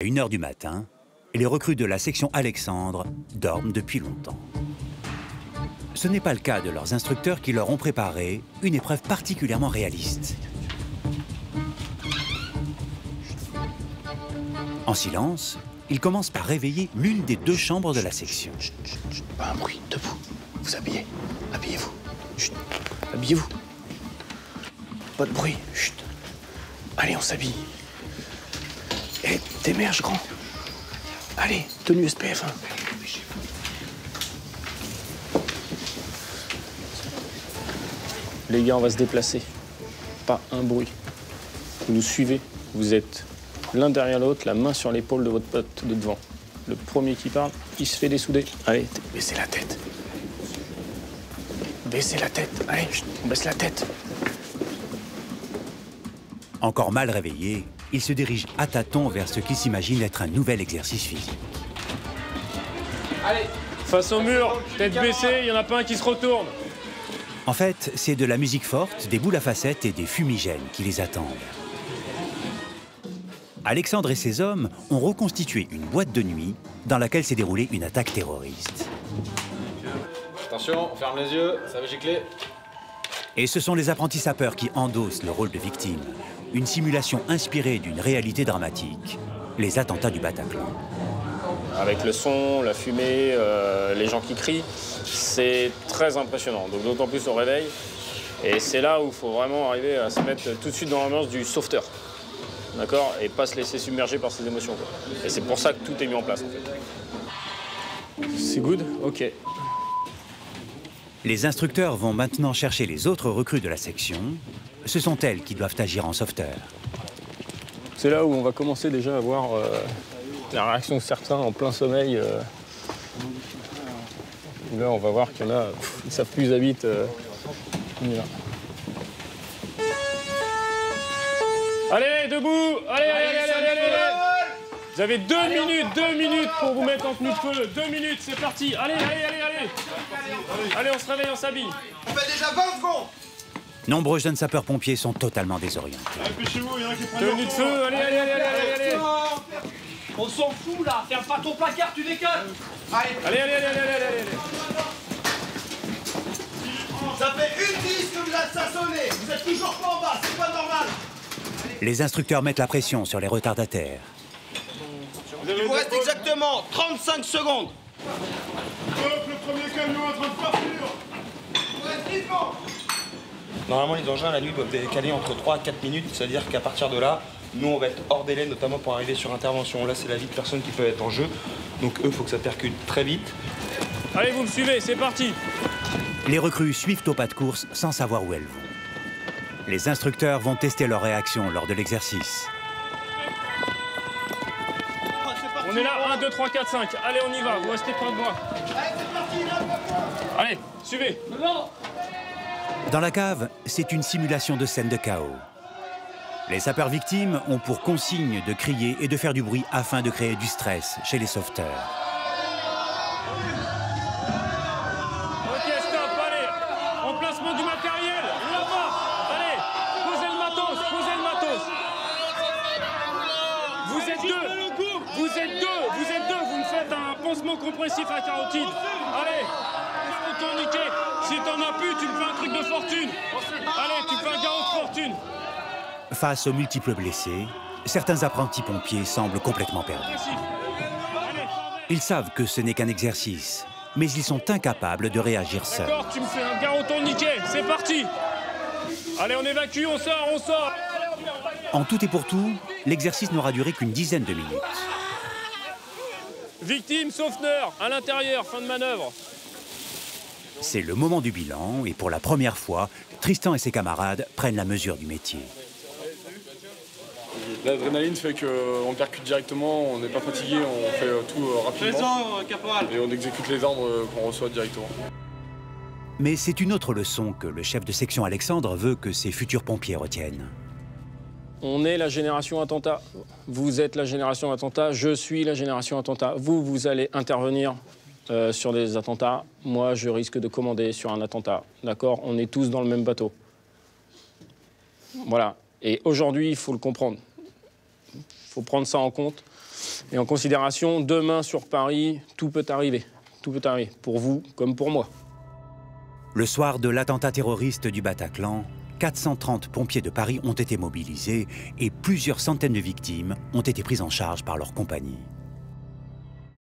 1 h du matin, les recrues de la section Alexandre dorment depuis longtemps. Ce n'est pas le cas de leurs instructeurs qui leur ont préparé une épreuve particulièrement réaliste. En silence, ils commencent par réveiller l'une des 2 chambres de la section. Chut, chut, chut, pas un bruit, debout. Vous habillez, habillez-vous. Chut, habillez-vous. Pas de bruit, chut. Allez, on s'habille. Eh, t'émerges, grand. Allez, tenue SPF1. Les gars, on va se déplacer. Pas un bruit. Vous nous suivez. Vous êtes l'un derrière l'autre, la main sur l'épaule de votre pote de devant. Le premier qui parle, il se fait dessouder. Allez, baissez la tête. Baissez la tête. Allez, on baisse la tête. Encore mal réveillés, ils se dirigent à tâtons vers ce qu'ils s'imaginent être un nouvel exercice physique. Allez, face au mur, tête baissée, il n'y en a pas un qui se retourne. En fait, c'est de la musique forte, des boules à facettes et des fumigènes qui les attendent. Alexandre et ses hommes ont reconstitué une boîte de nuit dans laquelle s'est déroulée une attaque terroriste. Attention, on ferme les yeux, ça va gicler. Et ce sont les apprentis sapeurs qui endossent le rôle de victime. Une simulation inspirée d'une réalité dramatique, les attentats du Bataclan. Avec le son, la fumée, les gens qui crient, c'est très impressionnant. Donc d'autant plus au réveil. Et c'est là où il faut vraiment arriver à se mettre tout de suite dans l'ambiance du sauveteur. D'accord? Et pas se laisser submerger par ses émotions, quoi. Et c'est pour ça que tout est mis en place, en fait. C'est good? Ok. Les instructeurs vont maintenant chercher les autres recrues de la section. Ce sont elles qui doivent agir en sauveteur. C'est là où on va commencer déjà à voir la réaction de certains en plein sommeil. Là, on va voir qu'il y en a, ils savent plus où ils habitent. On y va. Allez, debout! Allez, allez, allez, allez, allez! Vous avez 2 minutes pour vous mettre en tenue de feu. 2 minutes, c'est parti. Allez, allez, allez, allez! Allez, on se réveille, on s'habille. On fait déjà 20 secondes! Nombreux jeunes sapeurs-pompiers sont totalement désorientés. Tenue de feu, allez, allez, allez, allez, allez! On s'en fout là! Ferme pas ton placard, tu déconnes! Allez, allez, allez, allez, allez, allez! Ça fait 1-10 que vous êtes assassonnés! Vous êtes toujours pas en bas, c'est pas normal! Les instructeurs mettent la pression sur les retardataires. Il vous reste exactement 35 secondes! Hop, le premier camion est en train de partir! Il vous reste 10 secondes! Normalement, les engins, la nuit, doivent décaler entre 3 à 4 minutes. C'est-à-dire qu'à partir de là, nous, on va être hors délai, notamment pour arriver sur intervention. Là, c'est la vie de personnes qui peuvent être en jeu. Donc, eux, il faut que ça percute très vite. Allez, vous me suivez, c'est parti! Les recrues suivent au pas de course sans savoir où elles vont. Les instructeurs vont tester leur réaction lors de l'exercice. On est là, 1, 2, 3, 4, 5. Allez, on y va, vous restez près de moi. Allez, suivez. Dans la cave, c'est une simulation de scène de chaos. Les sapeurs victimes ont pour consigne de crier et de faire du bruit afin de créer du stress chez les sauveteurs. Ok, stop, allez. Emplacement du matériel, là-bas. Allez, posez le matos, posez le matos. Vous êtes deux, vous êtes deux, vous êtes deux. Vous me faites un pansement compressif à carotide. Allez, tourniquet. Si t'en as plus, tu me fais un truc de fortune. Allez, tu me fais un garrot de fortune. Face aux multiples blessés, certains apprentis pompiers semblent complètement perdus. Ils savent que ce n'est qu'un exercice, mais ils sont incapables de réagir seuls. D'accord, tu me fais un garrot tourniquet, c'est parti. Allez, on évacue, on sort, on sort. En tout et pour tout, l'exercice n'aura duré qu'une dizaine de minutes. Victime, sauveteur, à l'intérieur, fin de manœuvre. C'est le moment du bilan et pour la première fois, Tristan et ses camarades prennent la mesure du métier. L'adrénaline fait qu'on percute directement, on n'est pas fatigué, on fait tout rapidement. Caporal. Et on exécute les ordres qu'on reçoit directement. Mais c'est une autre leçon que le chef de section Alexandre veut que ses futurs pompiers retiennent. On est la génération attentat. Vous êtes la génération attentat, je suis la génération attentat. Vous allez intervenir sur des attentats. Moi, je risque de commander sur un attentat. D'accord? On est tous dans le même bateau. Voilà. Et aujourd'hui, il faut le comprendre. Il faut prendre ça en compte. Et en considération, demain sur Paris, tout peut arriver. Tout peut arriver, pour vous comme pour moi. Le soir de l'attentat terroriste du Bataclan, 430 pompiers de Paris ont été mobilisés et plusieurs centaines de victimes ont été prises en charge par leur compagnie.